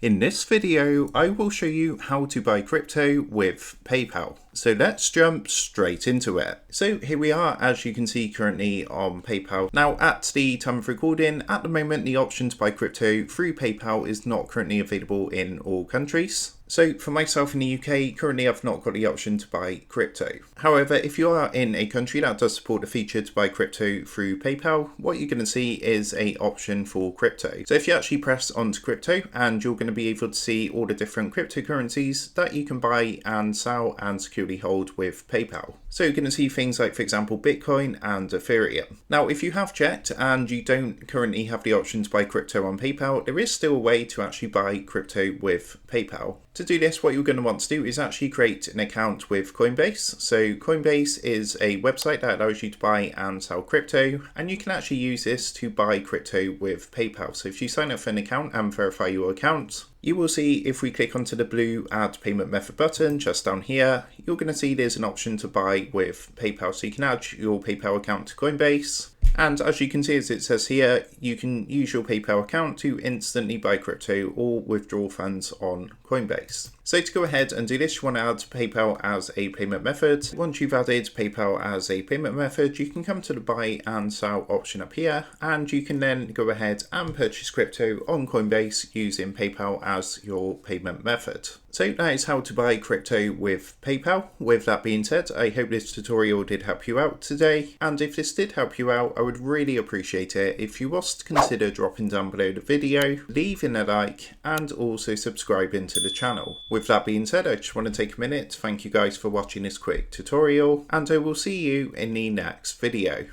In this video, I will show you how to buy crypto with PayPal. So let's jump straight into it. So here we are, as you can see currently on PayPal. Now at the time of recording, at the moment the option to buy crypto through PayPal is not currently available in all countries. So for myself in the UK, currently I've not got the option to buy crypto. However, if you are in a country that does support the feature to buy crypto through PayPal, what you're going to see is an option for crypto. So if you actually press onto crypto, and you're going to be able to see all the different cryptocurrencies that you can buy and sell and securely hold with PayPal. So you're going to see things like, for example, Bitcoin and Ethereum. Now, if you have checked and you don't currently have the option to buy crypto on PayPal, there is still a way to actually buy crypto with PayPal. To do this, what you're going to want to do is actually create an account with Coinbase. So Coinbase is a website that allows you to buy and sell crypto, and you can actually use this to buy crypto with PayPal. So if you sign up for an account and verify your account, you will see if we click onto the blue add payment method button just down here, you're going to see there's an option to buy with PayPal. So you can add your PayPal account to Coinbase. And as you can see, as it says here, you can use your PayPal account to instantly buy crypto or withdraw funds on Coinbase. So to go ahead and do this, you want to add PayPal as a payment method. Once you've added PayPal as a payment method, you can come to the buy and sell option up here, and you can then go ahead and purchase crypto on Coinbase using PayPal as your payment method. So that is how to buy crypto with PayPal. With that being said, I hope this tutorial did help you out today. And if this did help you out, I would really appreciate it if you was to consider dropping down below the video, leaving a like, and also subscribing to the channel. With that being said, I just want to take a minute to thank you guys for watching this quick tutorial, and I will see you in the next video.